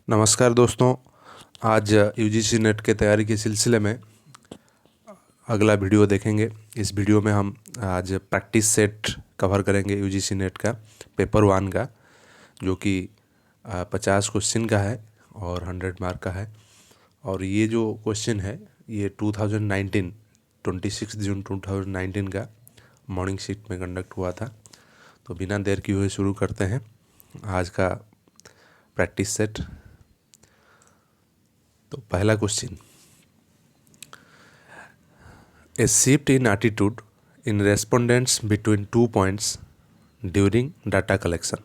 नमस्कार दोस्तों। आज यूजीसी नेट के तैयारी के सिलसिले में अगला वीडियो देखेंगे। इस वीडियो में हम आज प्रैक्टिस सेट कवर करेंगे यूजीसी नेट का पेपर 1 का, जो कि 50 क्वेश्चन का है और 100 मार्क का है। और ये जो क्वेश्चन है ये 2019 26 जून 2019 का मॉर्निंग शिफ्ट में कंडक्ट हुआ था। तो बिना देर किए हुए शुरू करते हैं आज का प्रैक्टिस सेट। तो पहला question, A shift in attitude in respondents between 2 points during data collection।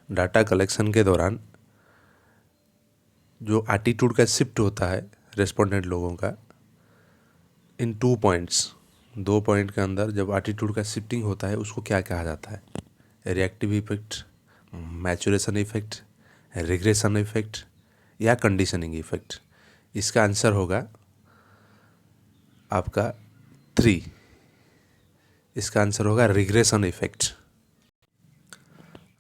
Data collection के दौरान जो एटीट्यूड का शिफ्ट होता है रेस्पोंडेंट लोगों का इन 2 पॉइंट्स, 2 पॉइंट के अंदर जब एटीट्यूड का शिफ्टिंग होता है उसको क्या कहा जाता है? Reactive effect, maturation effect, regression effect या कंडीशनिंग इफेक्ट? इसका आंसर होगा आपका 3। इसका आंसर होगा रिग्रेशन इफेक्ट।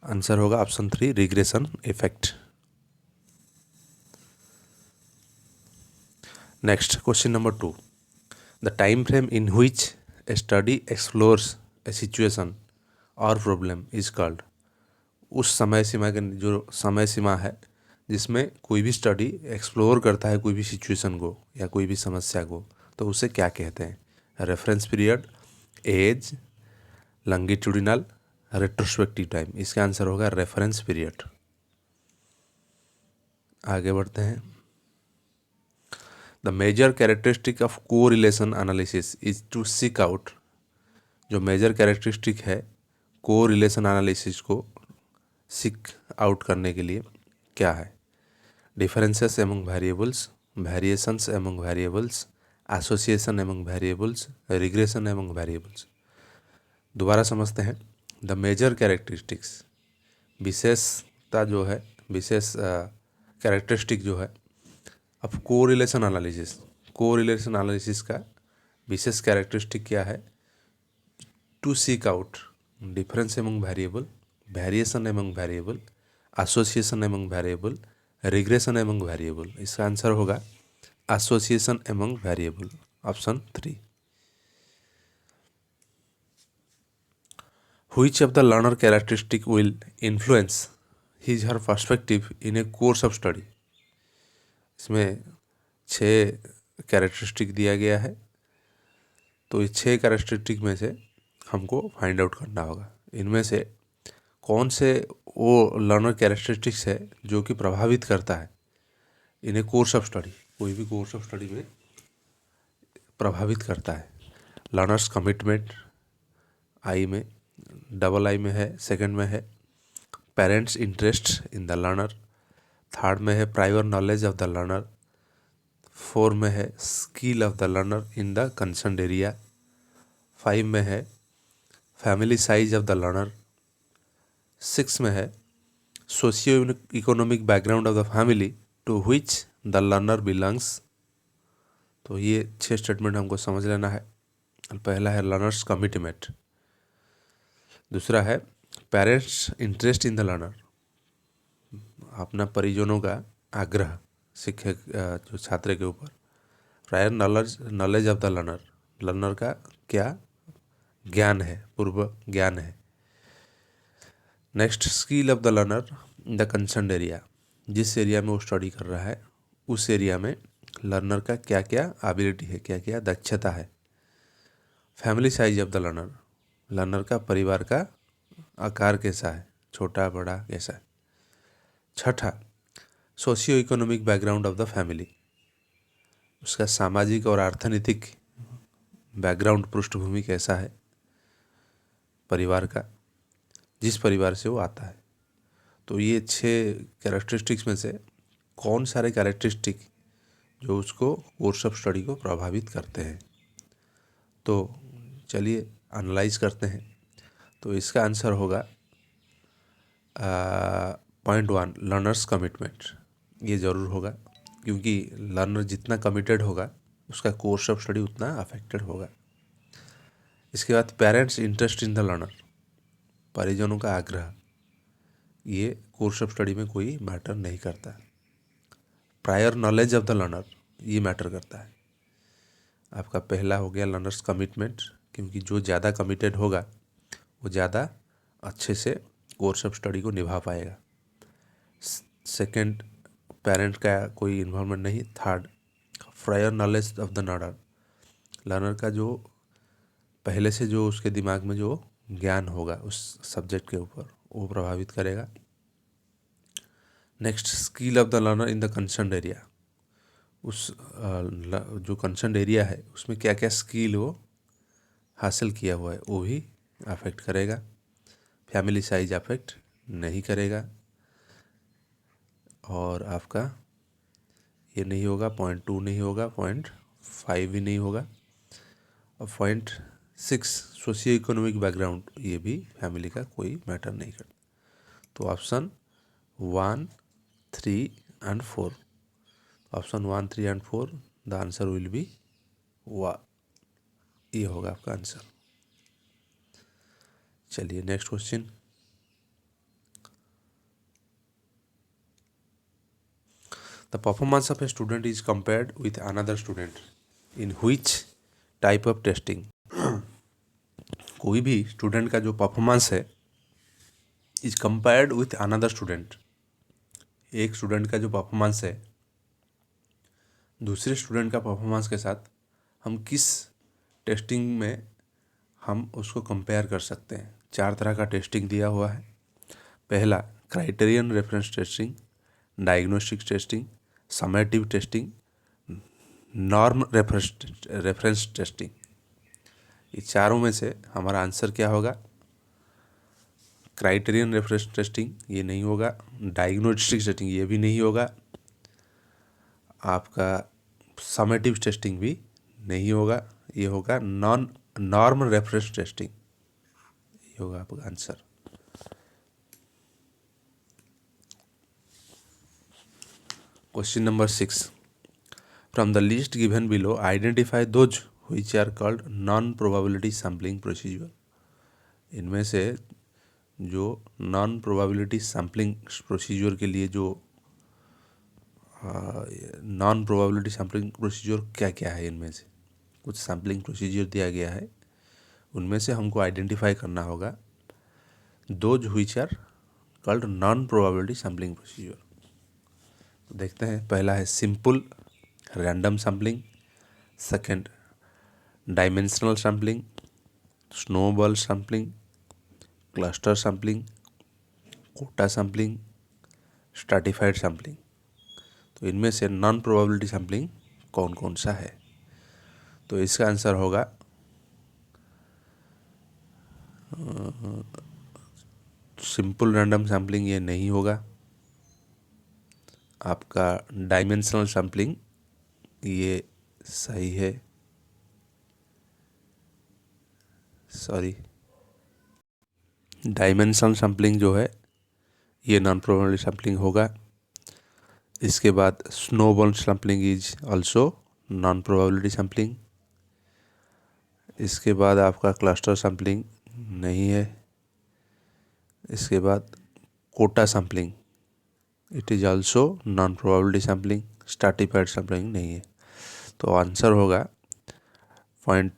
आंसर होगा option 3, regression effect. Next question number 2, the time frame in which A study explores A situation और प्रॉब्लम इज कॉल्ड। उस समय सीमा के जो समय सीमा है जिसमें कोई भी स्टडी एक्सप्लोर करता है कोई भी सिचुएशन को या कोई भी समस्या को, तो उसे क्या कहते हैं? Reference period, age, longitudinal, retrospective time? इसका आंसर होगा रेफरेंस पीरियड। आगे बढ़ते हैं। The major characteristic of correlation analysis is to seek out. जो मेजर कैरेक्टरिस्टिक है कोरिलेशन एनालिसिस को सीक आउट करने के लिए क्या है? Differences among variables, variations among variables, association among variables, regression among variables? दोबारा समझते हैं। द मेजर कैरेक्टरिस्टिक्स, विशेषता जो है, विशेष कैरेक्टरिस्टिक जो है अब कोरिलेशन एनालिसिस, कोरिलेशन एनालिसिस का विशेष कैरेक्टरिस्टिक क्या है? To seek out difference among variable, variation among variable, association among variable, regression among variable? इसका आंसर होगा association among variable, option 3। Which of the learner characteristic will influence his her perspective in a course of study? इसमें 6 characteristic दिया गया है, तो इस 6 characteristic में से हमको फाइंड आउट करना होगा इनमें से कौन से वो लर्नर कैरेक्टरिस्टिक्स है जो कि प्रभावित करता है इन ए कोर्स ऑफ स्टडी, कोई भी कोर्स ऑफ स्टडी में प्रभावित करता है। लर्नर्स कमिटमेंट आई में, डबल आई में है, सेकंड में है parents interest in the learner, third में है prior knowledge of the learner, 4 में है skill of the learner in the concerned area, 5 में है family size of the learner, 6 में है socio economic background of the family to which the learner belongs. तो ये 6 स्टेटमेंट हमको समझ लेना है। पहला है लर्नर्स कमिटमेंट, दूसरा है parents interest in the learner, अपना परिजनों का आग्रह शिक्षक जो छात्र के ऊपर। Prior knowledge of the learner, learner का क्या ज्ञान है, पूर्व ज्ञान है। Next skill of the learner in the concerned area, जिस एरिया में वो स्टडी कर रहा है उस एरिया में लर्नर का क्या क्या एबिलिटी है, क्या क्या दक्षता है। Family size of the learner, learner का परिवार का आकार कैसा है, छोटा बड़ा कैसा है। छठा socio economic background of the family, उसका सामाजिक और अर्थनीतिक बैकग्राउंड, पृष्ठभूमि कैसा है परिवार का, जिस परिवार से वो आता है। तो ये 6 कैरेक्टरिस्टिक्स में से कौन सारे कैरेक्टरिस्टिक जो उसको कोर्स ऑफ स्टडी को प्रभावित करते हैं, तो चलिए एनालाइज करते हैं। तो इसका आंसर होगा पॉइंट 1 लर्नर्स कमिटमेंट। ये ज़रूर होगा क्योंकि लर्नर जितना कमिटेड होगा उसका कोर्स ऑफ स्टडी उतना अफेक्टेड होगा। इसके बाद parents interest in the learner, परिजनों का आग्रह, ये कोर्स ऑफ स्टडी में कोई मैटर नहीं करता। Prior knowledge of the learner, ये मैटर करता है। आपका पहला हो गया लर्नर्स कमिटमेंट, क्योंकि जो ज़्यादा कमिटेड होगा वो ज़्यादा अच्छे से कोर्स ऑफ स्टडी को निभा पाएगा। सेकंड, पेरेंट का कोई इन्वॉल्वमेंट नहीं। Third, prior knowledge of the learner, learner का जो पहले से जो उसके दिमाग में जो ज्ञान होगा उस सब्जेक्ट के ऊपर, वो प्रभावित करेगा। Next, skill of the learner in the concern area, उस जो कंसर्न एरिया है उसमें क्या क्या स्किल वो हासिल किया हुआ है वो भी अफेक्ट करेगा। फैमिली साइज अफेक्ट नहीं करेगा। और आपका ये नहीं होगा, 0.2 नहीं होगा, 0.5 भी नहीं होगा। और 0.6 सोशियो इकोनॉमिक बैकग्राउंड, ये भी फैमिली का कोई मैटर नहीं करता। तो option 1, 3 and 4, option 1, 3 and 4 the answer will B ये होगा आपका आंसर। चलिए next question. The performance of a student is compared with another student in which type of testing. कोई भी स्टूडेंट का जो परफॉर्मेंस है is compared with another student, एक स्टूडेंट का जो परफॉर्मेंस है दूसरे स्टूडेंट का परफॉर्मेंस के साथ हम किस टेस्टिंग में हम उसको कंपेयर कर सकते हैं। 4 तरह का टेस्टिंग दिया हुआ है। पहला, criterion reference testing, diagnostic testing, summative testing, norm reference testing. ये चारों में से हमारा आंसर क्या होगा? क्राइटेरियन रेफरेंस टेस्टिंग ये नहीं होगा, डायग्नोस्टिक टेस्टिंग ये भी नहीं होगा, आपका समेटिव टेस्टिंग भी नहीं होगा, ये होगा नॉर्म रेफरेंस टेस्टिंग, ये होगा आपका answer. Question number 6, from the list given below identify those which are called non probability sampling procedure. इनमें से जो नॉन प्रोबेबिलिटी सैम्पलिंग प्रोसीजर के लिए जो नॉन प्रोबेबिलिटी सैम्पलिंग प्रोसीजर क्या क्या है, इनमें से कुछ सैम्पलिंग प्रोसीजर दिया गया है, उनमें से हमको आइडेंटिफाई करना होगा those which are called non probability sampling procedure. तो देखते हैं, पहला है simple random sampling, second dimensional sampling, snowball sampling, cluster sampling, quota sampling, stratified sampling. तो इनमें से नॉन प्रोबेबिलिटी सैम्पलिंग कौन कौन सा है? तो इसका आंसर होगा सिंपल रैंडम सैम्पलिंग, ये नहीं होगा। आपका डायमेंशनल सैम्पलिंग ये सही है, सॉरी डायमेंशनल सैम्पलिंग जो है ये नॉन प्रोबेबिलिटी सैम्पलिंग होगा। इसके बाद snowball sampling is also non probability sampling. इसके बाद आपका क्लस्टर सैम्पलिंग नहीं है। इसके बाद quota sampling it is also non probability sampling. Stratified sampling नहीं है। तो आंसर होगा 5।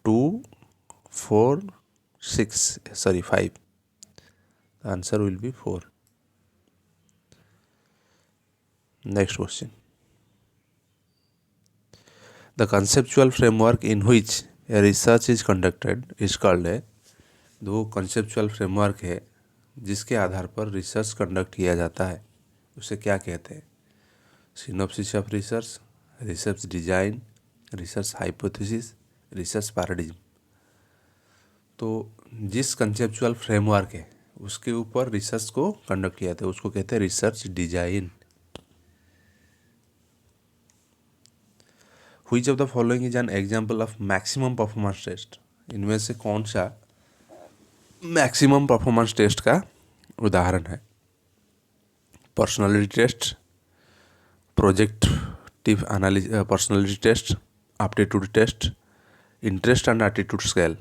Answer will be 4। Next question, the conceptual framework in which a research is conducted is called है। दो कंसेप्चुअल फ्रेमवर्क है जिसके आधार पर रिसर्च कंडक्ट किया जाता है, उसे क्या कहते हैं? Synopsis of research, research design, research hypothesis, research paradigm. तो जिस कंसेप्चुअल फ्रेमवर्क है उसके ऊपर रिसर्च को कंडक्ट किया जाता है उसको कहते हैं research design. Which of the following is an example of maximum performance test. इनमें से कौन सा मैक्सिमम परफॉर्मेंस टेस्ट का उदाहरण है? Personality test, projective personality test, aptitude test, interest and attitude scale.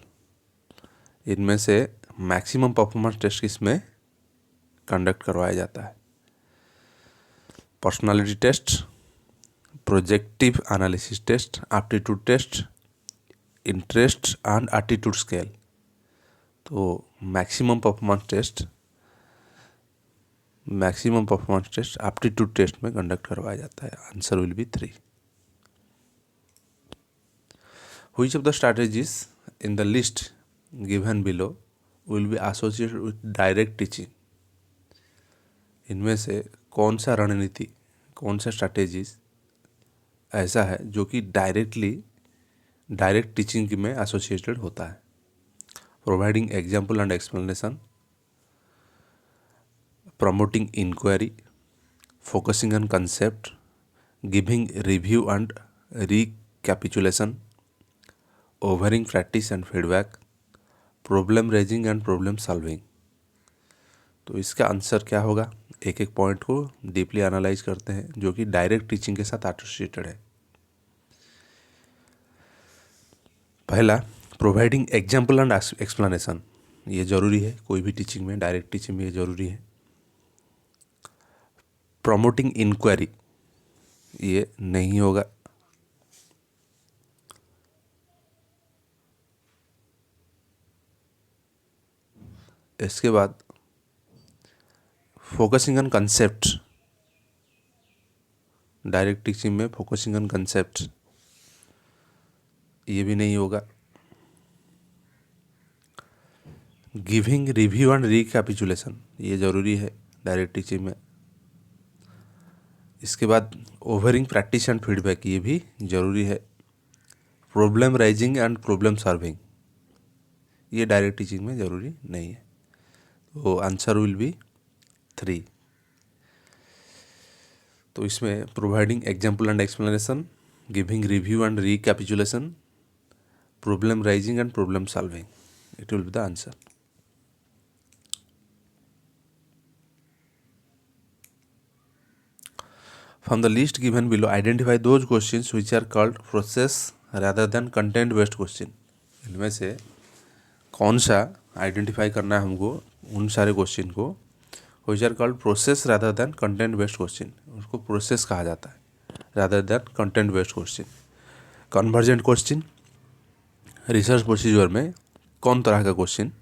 इनमें से मैक्सिमम परफॉर्मेंस टेस्ट किसमें कंडक्ट करवाया जाता है? Personality test, projective analysis test, aptitude test, interest and attitude scale. तो maximum performance test aptitude test में conduct करवाया जाता है। Answer will be 3। Which of the strategies in the list given below will be associated with direct teaching. इनमें से कौन सा रणनीति, कौन सा स्ट्रैटेजीज ऐसा है जो कि डायरेक्ट टीचिंग में एसोसिएटेड होता है? Providing example and explanation, promoting inquiry, focusing on concept, giving review and recapitulation, overhearing practice and feedback, problem raising and problem solving। तो इसका आंसर क्या होगा? एक एक पॉइंट को डीपली एनालाइज करते हैं जो कि डायरेक्ट टीचिंग के साथ एसोसिएटेड है। पहला, प्रोवाइडिंग एग्जाम्पल एंड एक्सप्लेनेशन, ये ज़रूरी है कोई भी टीचिंग में, डायरेक्ट टीचिंग में ये ज़रूरी है। प्रमोटिंग इंक्वायरी, ये नहीं होगा। इसके बाद focusing on concept, direct teaching में फोकसिंग ऑन कंसेप्ट, ये भी नहीं होगा। गिविंग रिव्यू एंड रिकैपिचुलेशन, ये ज़रूरी है डायरेक्ट टीचिंग में। इसके बाद ओवरिंग प्रैक्टिस एंड फीडबैक, ये भी ज़रूरी है। Problem rising and problem solving, ये डायरेक्ट टीचिंग में ज़रूरी नहीं है। तो आंसर विल बी 3। तो इसमें providing example and explanation, giving review and recapitulation, problem rising and problem solving, it will be the answer. From the list given below, identify those questions which are called process rather than content based question। इनमें से कौन सा identify करना है हमको? उन सारे question को which are called process rather than content based question, उसको प्रोसेस कहा जाता है rather than content based question। Convergent question, research procedure में कौन तरह का क्वेश्चन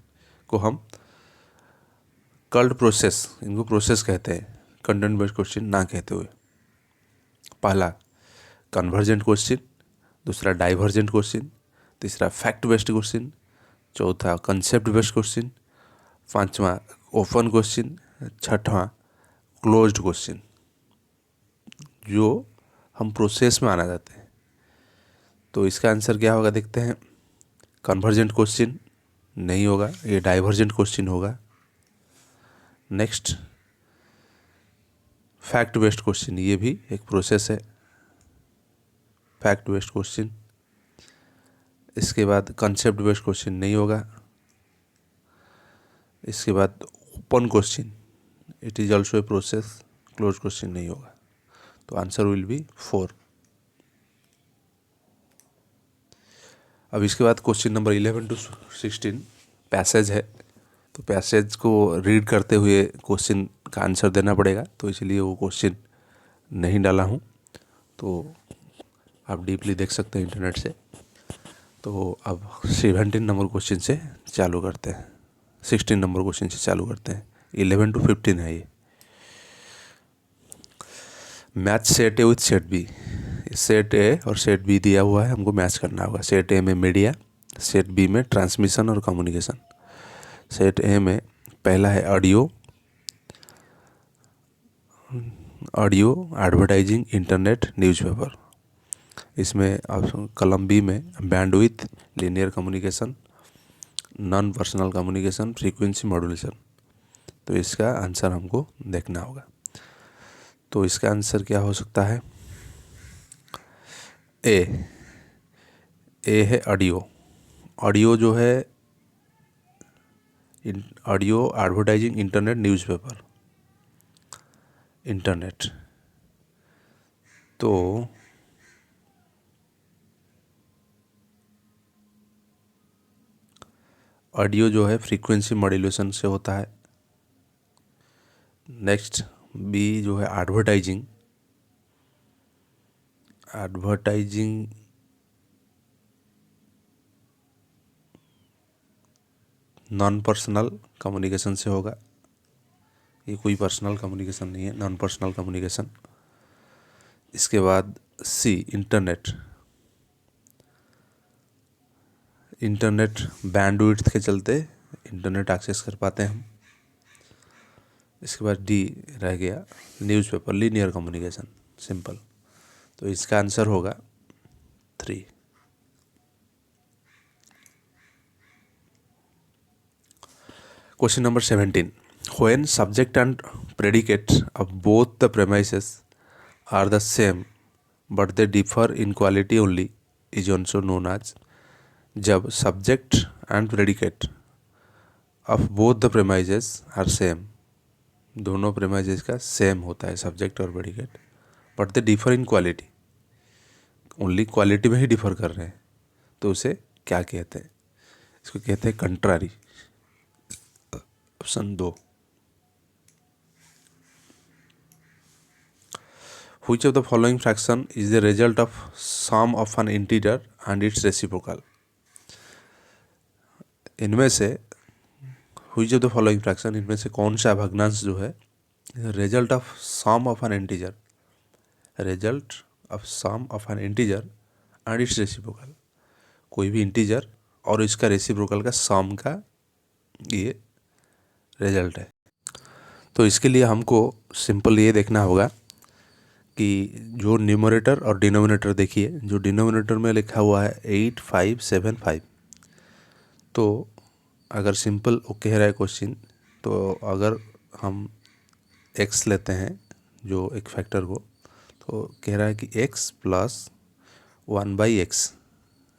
को हम कल्ड प्रोसेस, इनको प्रोसेस कहते हैं, कंटेंट बेस्ड क्वेश्चन ना कहते हुए। पहला कन्वर्जेंट क्वेश्चन, दूसरा डाइवर्जेंट क्वेश्चन, तीसरा फैक्ट बेस्ड क्वेश्चन, चौथा कंसेप्ट बेस्ड क्वेश्चन, पांचवा ओपन क्वेश्चन, छठवां क्लोज्ड क्वेश्चन, जो हम प्रोसेस में आना जाते हैं। तो इसका आंसर क्या होगा देखते हैं। कन्वर्जेंट क्वेश्चन नहीं होगा, ये डाइवर्जेंट क्वेश्चन होगा। नेक्स्ट फैक्ट बेस्ड क्वेश्चन, ये भी एक प्रोसेस है, फैक्ट बेस्ड क्वेश्चन। इसके बाद कंसेप्ट बेस्ड क्वेश्चन नहीं होगा। इसके बाद open question, it is also a process, close question नहीं होगा। तो आंसर विल बी 4। अब इसके बाद क्वेश्चन नंबर 11 to 16 पैसेज है। तो पैसेज को रीड करते हुए क्वेश्चन का आंसर देना पड़ेगा, तो इसलिए वो क्वेश्चन नहीं डाला हूँ। तो आप डीपली देख सकते हैं इंटरनेट से। तो अब 17 नंबर क्वेश्चन से चालू करते हैं, 16 नंबर क्वेश्चन से चालू करते हैं। 11 to 15 है ये। Match set A with set B, set A और सेट बी दिया हुआ है, हमको मैच करना होगा। सेट ए में मीडिया, सेट बी में ट्रांसमिशन और कम्युनिकेशन। सेट ए में पहला है ऑडियो, एडवर्टाइजिंग, इंटरनेट, न्यूज़पेपर। इसमें कॉलम बी में bandwidth, linear communication, non personal communication, frequency modulation. तो इसका आंसर हमको देखना होगा। तो इसका आंसर क्या हो सकता है? ए है ऑडियो। ऑडियो जो है audio, advertising, internet, newspaper, internet. तो ऑडियो जो है फ्रीक्वेंसी मॉड्यूलेशन से होता है। नेक्स्ट बी जो है advertising, advertising non personal communication से होगा। ये कोई पर्सनल कम्युनिकेशन नहीं है, नॉन पर्सनल कम्युनिकेशन। इसके बाद सी, इंटरनेट। इंटरनेट बैंडविड्थ के चलते इंटरनेट एक्सेस कर पाते हैं हम। इसके बाद डी रह गया, न्यूज़पेपर, लीनियर कम्युनिकेशन, सिंपल। तो इसका आंसर होगा 3। Question number 17, when subject and predicate of both the premises are the same but they differ in quality only is also known as। जब subject and predicate of both the premises are same, दोनों premises का same होता है subject और predicate, but they differ in quality, only quality में ही differ कर रहे हैं, तो उसे क्या कहते हैं? इसको कहते हैं contrary. Option 2। Which of the following fraction is the result of sum of an integer and its reciprocal? इनमें से which of the following fraction, इनमें से कौन सा भग्नांश जो है result of sum of an integer, result of sum of an integer and its reciprocal, कोई भी इंटीजर और इसका रेसिप्रोकल का सम का ये रिजल्ट है। तो इसके लिए हमको सिंपल ये देखना होगा कि जो न्यूमरेटर और डिनोमिनेटर, देखिए जो डिनोमिनेटर में लिखा हुआ है 8575, तो अगर सिंपल वो कह रहा है क्वेश्चन, तो अगर हम x लेते हैं जो एक फैक्टर को, तो कह रहा है कि x प्लस 1/x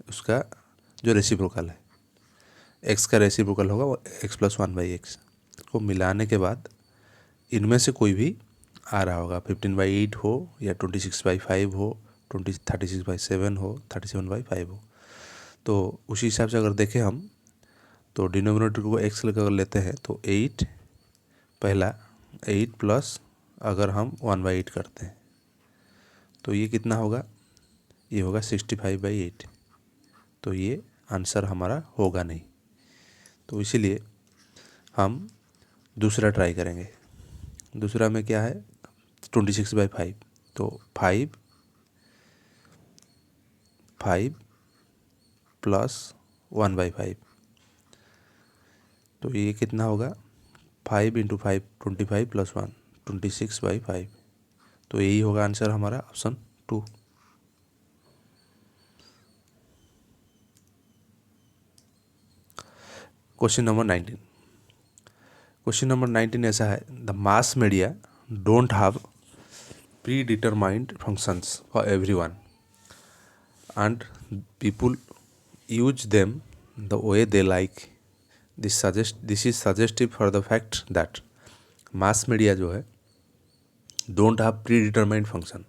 उसका जो रेसिप्रोकल है, x का रेसिप्रोकल होगा वो x प्लस 1/x को मिलाने के बाद इनमें से कोई भी आ रहा होगा, 15/8 हो या 26/5 हो, 36/7 हो, 37/5 हो। तो उसी हिसाब से अगर देखें हम, तो डिनोमिनेटर को x लेकर लेते हैं तो 8 पहला 8 प्लस अगर हम 1/8 करते हैं तो ये कितना होगा? ये होगा 65/8। तो ये आंसर हमारा होगा नहीं, तो इसीलिए हम दूसरा ट्राई करेंगे। दूसरा में क्या है? 26/5, तो 5 प्लस 1/5, तो ये कितना होगा? 5 × 5 25 प्लस 1 26/5। तो यही होगा आंसर हमारा, option 2। Question number 19। Question number 19 ऐसा है, the mass media don't have pre determined functions for everyone and people use them the way they like। this is suggestive for the fact that mass media जो है don't have predetermined function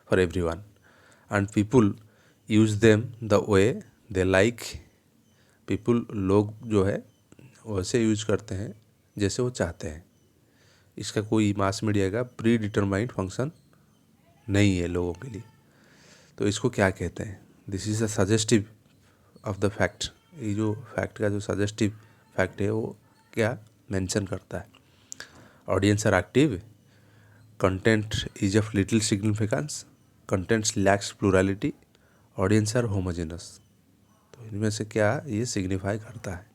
for everyone and people use them the way they like। people लोग जो है वैसे use करते हैं जैसे वो चाहते हैं। इसका कोई मास मीडिया का प्री डिटरमाइंड फंक्शन नहीं है लोगों के लिए, तो इसको क्या कहते हैं? This is a suggestive of the fact. ये जो फैक्ट का जो सजेस्टिव फैक्ट है वो क्या मेंशन करता है? Audience are active, content is of little significance, contents lacks plurality, audience are homogenous. तो इनमें से क्या ये सिग्निफाई करता है?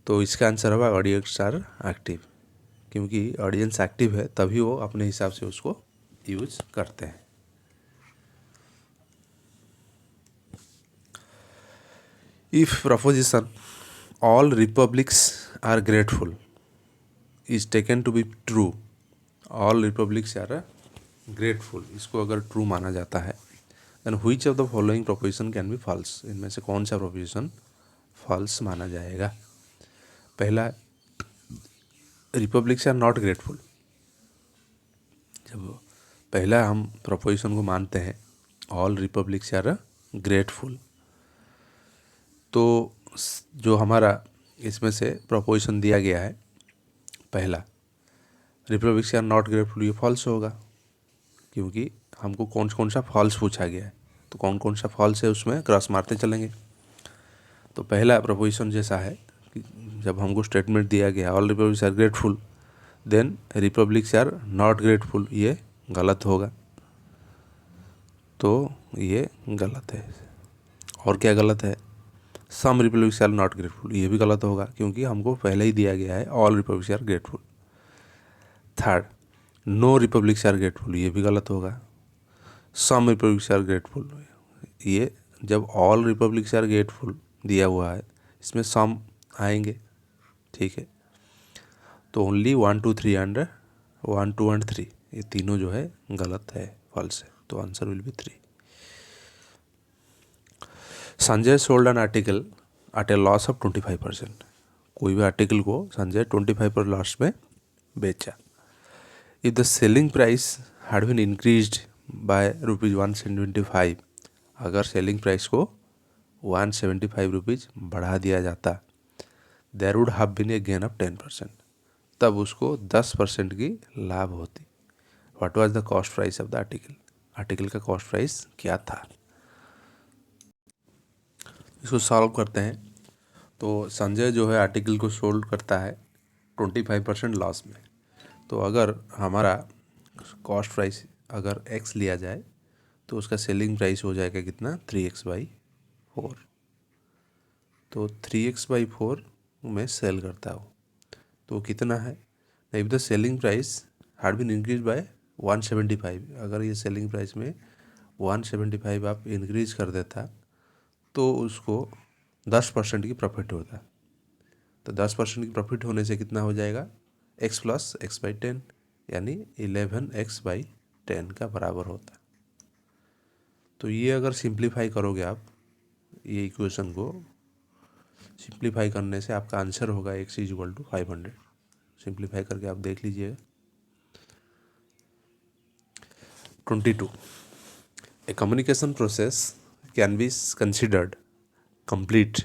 तो इसका आंसर होगा ऑडियंस आर एक्टिव, क्योंकि ऑडियंस एक्टिव है तभी वो अपने हिसाब से उसको यूज करते हैं। If proposition all republics are grateful is taken to be true, all republics are grateful, इसको अगर ट्रू माना जाता है, then which of the following proposition can be false? इनमें से कौन सा proposition false माना जाएगा? पहला, republics are not grateful। जब पहला हम proposition को मानते हैं all republics are grateful, तो जो हमारा इसमें से प्रोपोजिशन दिया गया है पहला, रिपब्लिक्स आर नॉट ग्रेटफुल, ये फॉल्स होगा। क्योंकि हमको कौन कौन सा फॉल्स पूछा गया है, तो कौन कौन सा फॉल्स है उसमें क्रॉस मारते चलेंगे। तो पहला प्रपोजिशन जैसा है कि जब हमको स्टेटमेंट दिया गया all republics are grateful then republics are not grateful, ये गलत होगा, तो ये गलत है। और क्या गलत है, सम रिपब्लिक्स आर नॉट ग्रेटफुल, ये भी गलत होगा क्योंकि हमको पहले ही दिया गया है all republics are grateful. Third, no republics are grateful, ये भी गलत होगा। सम रिपब्लिक्स आर ग्रेटफुल, ये जब ऑल रिपब्लिक्स आर ग्रेटफुल दिया हुआ है इसमें सम आएंगे, ठीक है। तो ओनली 1 2 3 एंड 1 2 एंड 3 ये तीनों जो है गलत है, फॉल्स है, तो answer will be 3। Sanjay sold an article at a loss of 25%, कोई भी आर्टिकल को संजय 25% लॉस में बेचा। If the selling price had been increased by ₹175, अगर सेलिंग प्राइस को 175 रुपीज़ बढ़ा दिया जाता, there would have been a gain of 10%, तब उसको 10% की लाभ होती। What was the cost price of the article, article का कॉस्ट प्राइस क्या था। इसको सॉल्व करते हैं। तो संजय जो है आर्टिकल को सोल्ड करता है 25% लॉस में, तो अगर हमारा कॉस्ट प्राइस अगर x लिया जाए तो उसका सेलिंग प्राइस हो जाएगा कितना, 3x/4, तो 3x/4 में सेल करता हो तो कितना है। If the selling price had been increase by 175, अगर ये सेलिंग प्राइस में 175 आप इंक्रीज कर देता तो उसको 10% की प्रॉफिट होता, तो 10% की प्रॉफिट होने से कितना हो जाएगा, x + x/10 यानी 11x/10 का बराबर होता। तो ये अगर सिंप्लीफाई करोगे आप, ये इक्वेशन को सिंप्लीफाई करने से आपका आंसर होगा x = 500। सिंप्लीफाई करके आप देख लीजिएगा। 22, a communication process can be considered complete,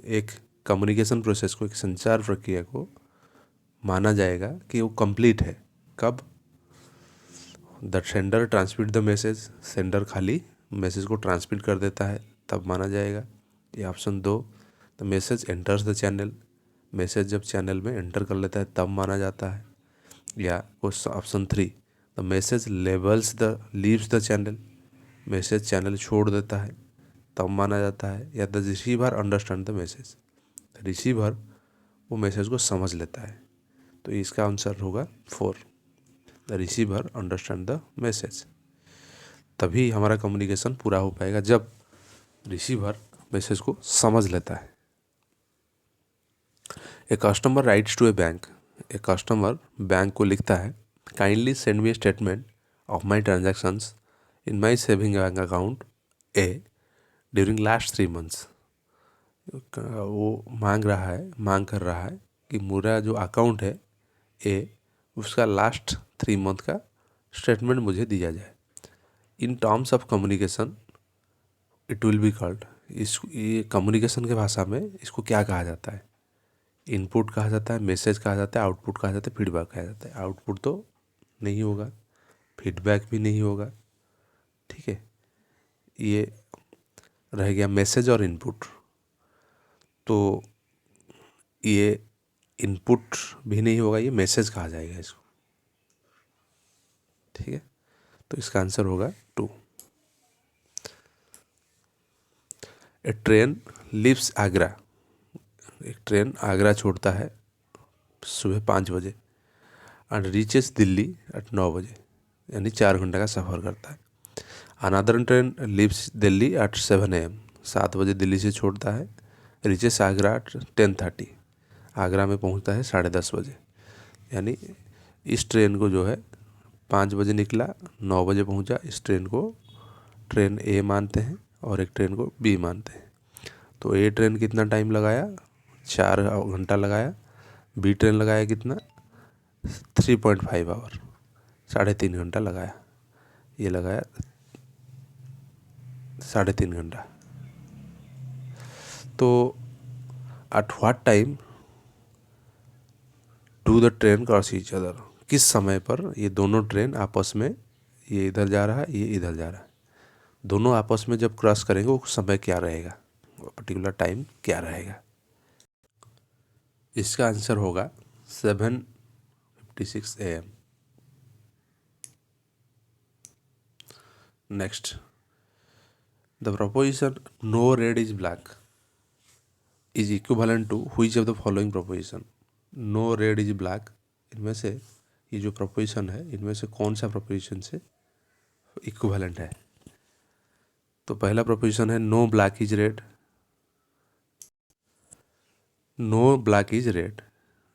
एक कम्युनिकेशन प्रोसेस को, एक संचार प्रक्रिया को माना जाएगा कि वो कंप्लीट है कब, the sender transmit the message, sender खाली मैसेज को ट्रांसमिट कर देता है तब माना जाएगा। ये option 2, the message enters the channel, message जब चैनल में एंटर कर लेता है तब माना जाता है। या option 3, the message levels the leaves the channel, message channel छोड़ देता है तब माना जाता है। या the receiver understand the message, receiver वो मैसेज को समझ लेता है, तो इसका आंसर होगा 4, the receiver understand the message. तभी हमारा कम्युनिकेशन पूरा हो पाएगा जब रिसीवर मैसेज को समझ लेता है। A customer writes to a bank, a customer bank को लिखता है, kindly send me a statement of my transactions in my saving bank account a during last 3 months. वो मांग कर रहा है कि मेरा जो अकाउंट है ए, उसका लास्ट 3 मंथ का स्टेटमेंट मुझे दिया जाए। In terms of communication it will be called, ये कम्युनिकेशन के भाषा में इसको क्या कहा जाता है, इनपुट कहा जाता है, मैसेज कहा जाता है, आउटपुट कहा जाता है, फीडबैक कहा जाता है। आउटपुट तो नहीं होगा, फीडबैक भी नहीं होगा, ठीक है। ये रह गया मैसेज और इनपुट, तो ये इनपुट भी नहीं होगा, ये मैसेज कहा जाएगा इसको, ठीक है। तो इसका आंसर होगा 2। ए ट्रेन लीव्स आगरा, एक ट्रेन आगरा छोड़ता है सुबह 5 बजे एंड रीचेस दिल्ली एट 9 बजे, यानी 4 घंटे का सफ़र करता है। Another train leaves Delhi at 7 AM, 7 बजे दिल्ली से छोड़ता है, रीचेस आगरा एट 10:30, आगरा में पहुंचता है 10:30 बजे। यानी इस ट्रेन को जो है 5 बजे निकला, 9 बजे पहुंचा, इस ट्रेन को ट्रेन ए मानते हैं और एक ट्रेन को बी मानते हैं। तो ए ट्रेन कितना टाइम लगाया, 4 घंटा लगाया, बी ट्रेन लगाया कितना, 3.5 आवर, 3.5 घंटा लगाया, ये लगाया 3.5 घंटा। तो at what time do the train cross each other, किस समय पर ये दोनों ट्रेन आपस में ये इधर जा रहा है, ये इधर जा रहा है, दोनों आपस में जब क्रॉस करेंगे वो समय क्या रहेगा, वो पर्टिकुलर टाइम क्या रहेगा। इसका आंसर होगा 7:56 AM। Next, the proposition no red is black is equivalent to which of the following proposition. No red is black, इनमें से ये जो प्रोपोजिशन है इनमें से कौन सा प्रोपोजिशन से इक्विवेलेंट है। तो पहला प्रोपोजिशन है no black is red. No black is red,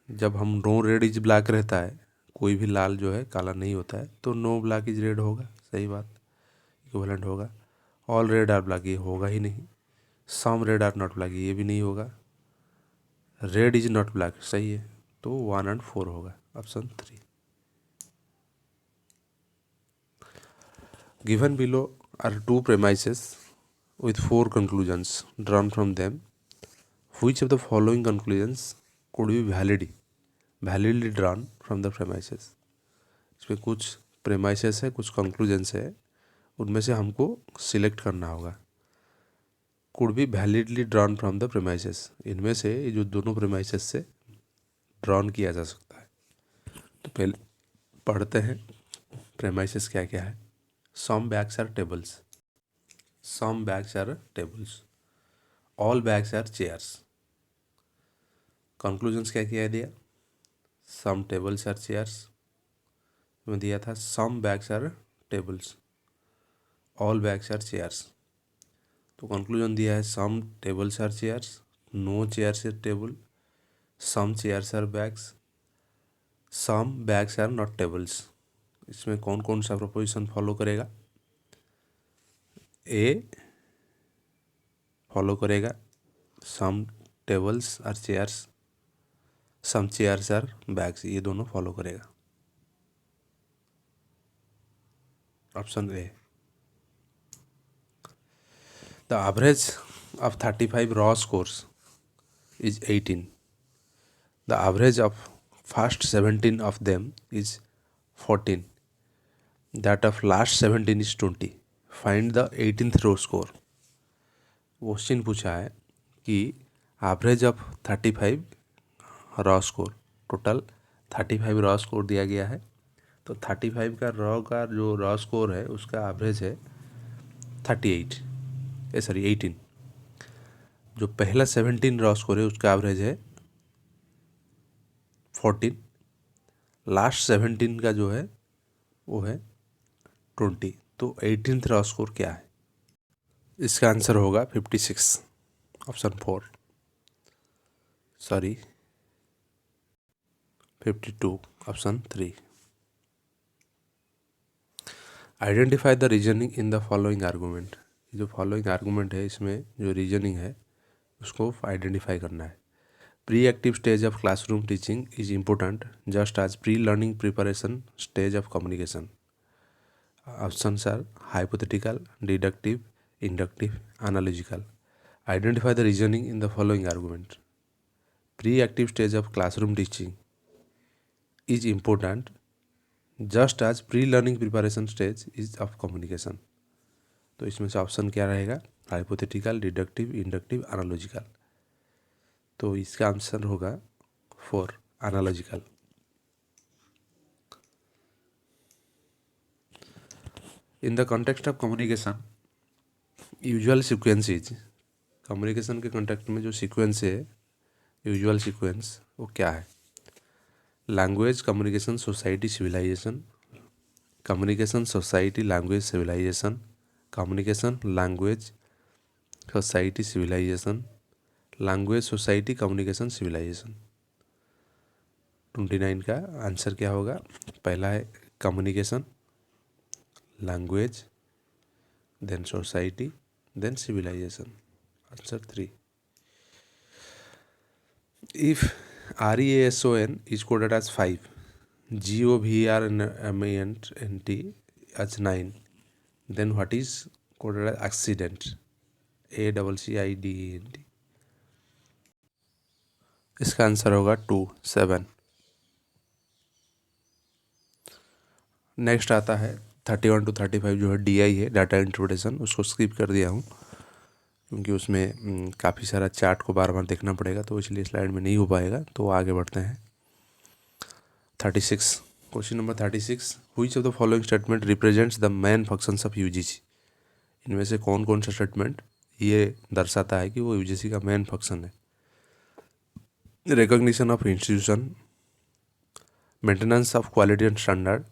जब हम नो रेड इज ब्लैक रहता है, कोई भी लाल जो है काला नहीं होता है, तो नो ब्लैक इज रेड होगा, सही बात, इक्विवेलेंट होगा। ऑल रेड आर ब्लैक, ये होगा ही नहीं। Some red are not black, ये भी नहीं होगा। रेड इज नॉट ब्लैक, सही है, तो 1 और 4 होगा, option 3। Given below are 2 premises with 4 conclusions drawn from them. Which of the following conclusions could be validly drawn from the premises? इसमें कुछ premises है, कुछ conclusions है, उनमें से हमको सिलेक्ट करना होगा। could be validly drawn from the premises, इनमें से ये जो दोनों premises से ड्रॉन किया जा सकता है। तो पहले पढ़ते हैं premises क्या क्या है। some bags are tables, some bags are tables, all bags are chairs। conclusions क्या किया दिया, some tables are chairs में दिया था some bags are tables, all bags are chairs। तो कंक्लूजन दिया है some tables are chairs, no chairs are table, some chairs are bags, some bags are not tables। इसमें कौन कौन सा प्रोपोजिशन फॉलो करेगा। ए फॉलो करेगा some tables are chairs, some chairs are bags, ये दोनों फॉलो करेगा, option A. The average of 35 raw scores is 18. The average of first 17 of them is 14. That of last 17 is 20. Find the 18th row score. Question पूछा है कि average of 35 raw score, total 35 raw score दिया गया है। तो 35 का जो raw score है उसका एवरेज है 18। जो पहला 17 रॉ स्कोर है उसका एवरेज है 14। लास्ट 17 का जो है वो है 20। तो 18th रॉ स्कोर क्या है। इसका आंसर होगा 56, option 4, sorry 52, option 3। Identify the reasoning in the following argument. जो फॉलोइंग आर्गूमेंट है इसमें जो रीजनिंग है उसको आइडेंटिफाई करना है। Pre active stage of classroom teaching is important just as pre learning preparation stage of communication. Options are hypothetical, deductive, inductive, analogical. Identify the reasoning in the following argument. Pre active stage of classroom teaching is important just as pre learning preparation stage is of communication. तो इसमें से option क्या रहेगा, hypothetical, deductive, inductive, analogical. तो इसका answer होगा 4, analogical. In the context of communication usual sequence is, communication के context में जो सीक्वेंस है यूजुअल सीक्वेंस वो क्या है। Language, communication, society, civilization. Communication, society, language, civilization. Communication, language, society, civilization. Language, society, communication, civilization. 29 का answer क्या होगा। पहला है communication, language, then society, then civilization, answer 3। If REASON is coded as 5, GOVERNMENT as 9, then what is coded as accident, ACCIDENT। इसका answer होगा 2, 7। Next आता है 31 to 35 जो है DI है, डाटा इंटरप्रिटेशन, उसको स्किप कर दिया हूँ क्योंकि उसमें काफ़ी सारा चार्ट को बार बार देखना पड़ेगा, तो इसलिए स्लाइड में नहीं हो पाएगा। तो आगे बढ़ते हैं 36। Question number 36, which of the following statement represents the main functions of UGC. इनमें से कौन कौन सा स्टेटमेंट ये दर्शाता है कि वो यूजीसी का मेन फंक्शन है। Recognition of institution, maintenance of quality and standard,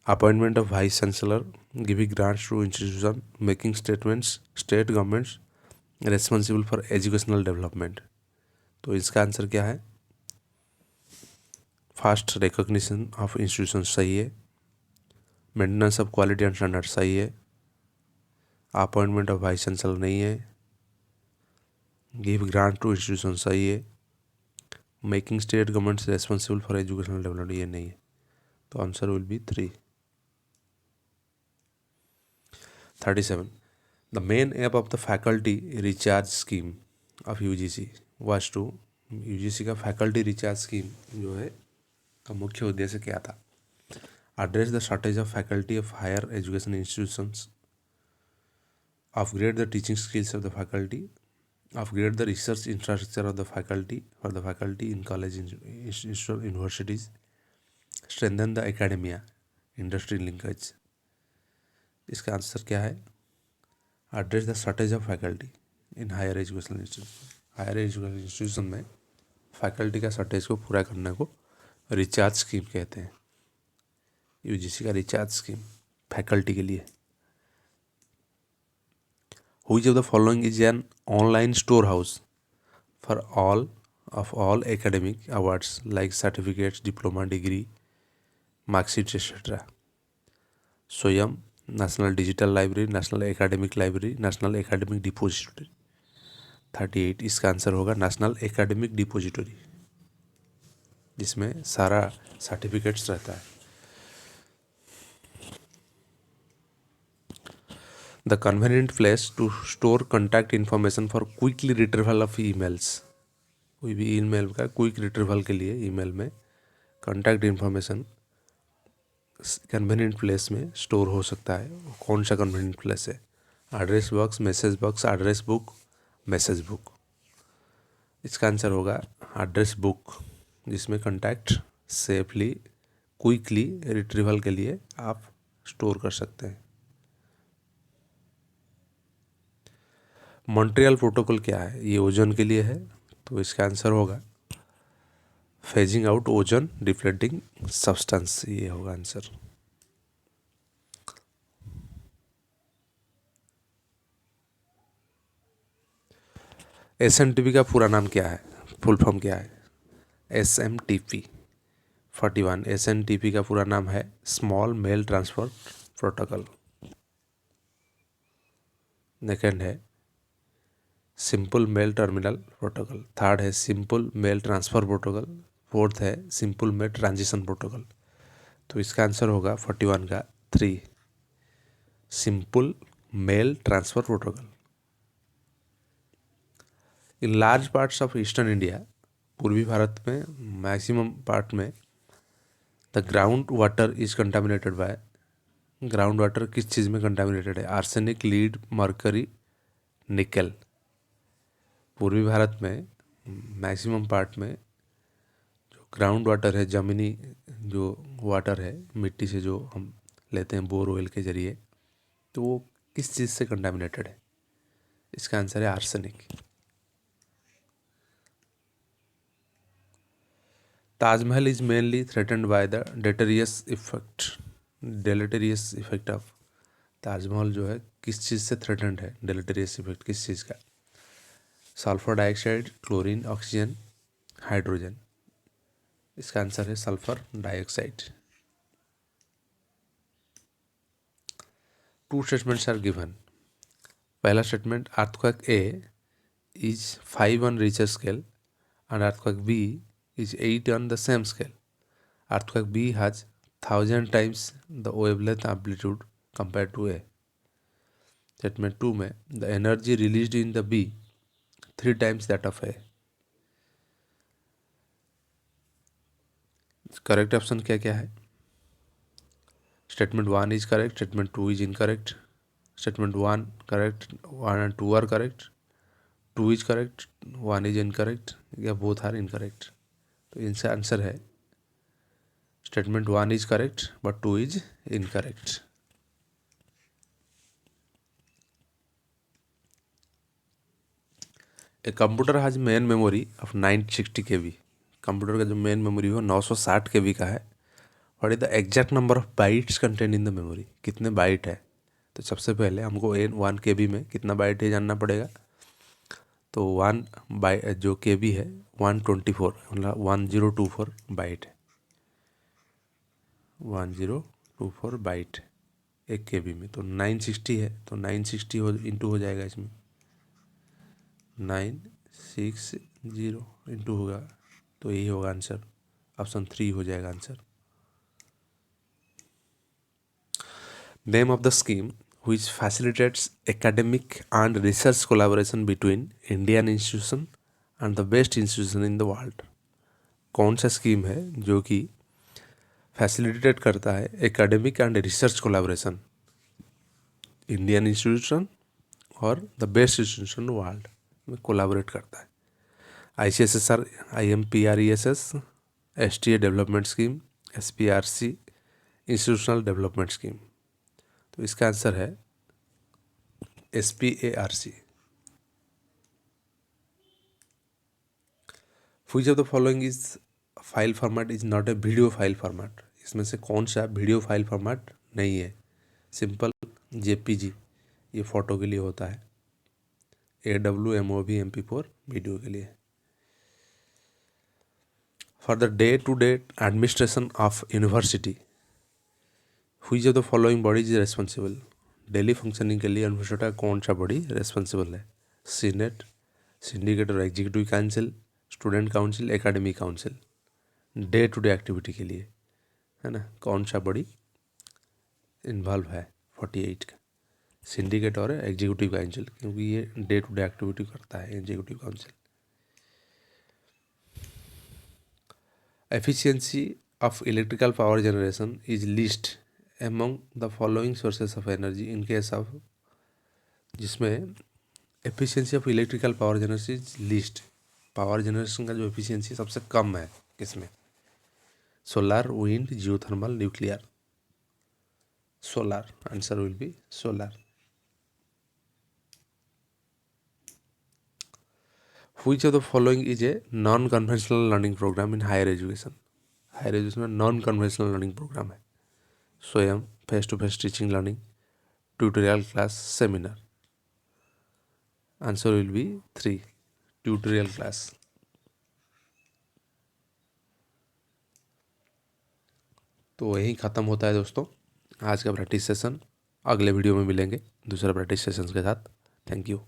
appointment of vice chancellor, giving grants to institution, making statements, state governments responsible for educational development. तो इसका आंसर क्या है? फर्स्ट, रिकॉग्निशन ऑफ इंस्टीट्यूशन सही है, maintenance of quality and standard सही है, appointment of vice chancellor नहीं है, गिव ग्रांट टू इंस्टीट्यूशन सही है, making state governments responsible for educational development ये नहीं है। तो answer will be 3। 37, the main aim of the faculty recharge scheme of UGC was to. UGC का faculty recharge scheme जो है का मुख्य उद्देश्य क्या था? Address the shortage of faculty of higher education institutions, upgrade the teaching skills of the faculty, upgrade the research infrastructure of the faculty for the faculty in college universities, strengthen the academia industry linkage। इसका answer क्या है? Address the shortage of faculty in higher education institution. Higher education institution में faculty का shortage को पूरा करने को recharge scheme कहते हैं। यूजीसी का रिचार्ज स्कीम फैकल्टी के लिए। Which of the following is an online storehouse for all academic awards like certificates, diploma, degree, marksheets, etc.? Swayam, National Digital Library, National Academic Library, National Academic Depository। 38 इसका answer होगा national academic depository, जिसमें सारा certificates रहता है। The convenient place to store contact information for quickly retrieval of emails। कोई भी email का quick retrieval के लिए ईमेल में कॉन्टैक्ट इन्फॉर्मेशन कन्वीनियंट प्लेस में स्टोर हो सकता है। वो कौन सा कन्वीनियंट प्लेस है? Address box, message box, address book, message book. इसका आंसर होगा एड्रेस बुक, जिसमें कॉन्टैक्ट सेफली क्विकली रिट्रीवल के लिए आप स्टोर कर सकते हैं। मॉन्ट्रियल प्रोटोकॉल क्या है? ये ओजोन के लिए है, तो इसका आंसर होगा phasing out ozone deflecting substance, ये होगा आंसर। SMTP का पूरा नाम क्या है? फुल फॉर्म क्या है? SMTP। 41, SMTP का पूरा नाम है small mail transfer protocol. Second है simple mail terminal protocol. Third है simple mail transfer protocol. Fourth है सिंपल मेल ट्रांजिशन प्रोटोकॉल। तो इसका आंसर होगा 41 का 3, simple mail transfer protocol. In large parts of eastern India, पूर्वी भारत में मैक्सिमम पार्ट में the ground water is contaminated by. Ground water किस चीज़ में कंटामिनेटेड है? आर्सेनिक, लीड, मर्करी, निकल। पूर्वी भारत में मैक्सिमम पार्ट में जो ग्राउंड वाटर है, ज़मीनी जो वाटर है, मिट्टी से जो हम लेते हैं बोर ऑयल के ज़रिए, तो वो किस चीज़ से कंटामिनेटेड है? इसका आंसर है arsenic. Taj Mahal is mainly threatened by the deleterious effect of. Taj Mahal जो है किस चीज़ से थ्रेटन्ड है? डेलेटेरियस इफेक्ट किस चीज़ का? Sulphur dioxide, chlorine, oxygen, hydrogen. इसका आंसर है sulphur dioxide. 2 statements are given. पहला statement, earthquake a is 5 on Richter scale and earthquake B is 8 on the same scale. Earthquake B has 1000 times the wavelength amplitude compared to A. Statement 2 में the energy released in the B 3 times that of A. Correct option क्या क्या है? Statement 1 is correct, statement 2 is incorrect. Statement 1 correct, 1 and 2 are correct, 2 is correct, 1 is incorrect, या both are incorrect. तो इनसे answer है statement 1 is correct but 2 is incorrect. A computer has main memory of 960 KB. Computer का जो main memory हो 960 KB का है. What is the exact number of bytes content in the memory, कितने bite है. तो सबसे पहले हमको 1 KB में कितना बाइट है जानना पड़ेगा. तो 1 बाई जो KB है 124 मतलब 1024 बाइट है. 1024 बाइट एक KB में. तो 960 है तो 960 इंटू हो जाएगा इसमें. 960 इंटू होगा तो यही होगा आंसर. ऑप्शन 3 हो जाएगा answer. Name of the scheme which facilitates academic and research collaboration between Indian institution and the best institution in the world. कौन सा स्कीम है जो कि फैसिलिटेट करता है academic and research collaboration Indian institution और द बेस्ट इंस्टीट्यूशन वर्ल्ड में collaborate करता है. ICSSR, IMPRESS, STA development scheme, SPRC institutional development scheme. तो इसका आंसर है SPARC. Which of the following is file format is not a video file format. इसमें से कौन सा वीडियो फाइल फॉर्मेट नहीं है. सिंपल JPG ये फ़ोटो के लिए होता है. AWMOV MP4 वीडियो के लिए. For the day to day administration of university which of the following body is responsible. Daily functioning के लिए यूनिवर्सिटी का कौन सा बॉडी रेस्पॉन्सिबल है. सीनेट, सिंडिकेट और executive council, student council, academic council. Day to day activity के लिए है ना कौन सा बॉडी इन्वॉल्व है 48 का. सिंडिकेट और एग्जीक्यूटिव काउंसिल क्योंकि ये डे टू डे एक्टिविटी करता है executive council. Efficiency of electrical power generation is least among the following sources of energy in case of. जिसमें efficiency of electrical power generation is least. Power generation का जो efficiency सबसे कम है किसमें. Solar, wind, geothermal, nuclear. Solar. Answer will be solar. Which of the following is a non-conventional learning program in higher education. Higher education में non conventional learning programme है. Swayam, face to face teaching learning, tutorial class, seminar. Answer will be 3 tutorial class. तो यही ख़त्म होता है दोस्तों आज का प्रैक्टिस सेशन. अगले वीडियो में मिलेंगे दूसरा प्रैक्टिस सेशन के साथ. Thank you.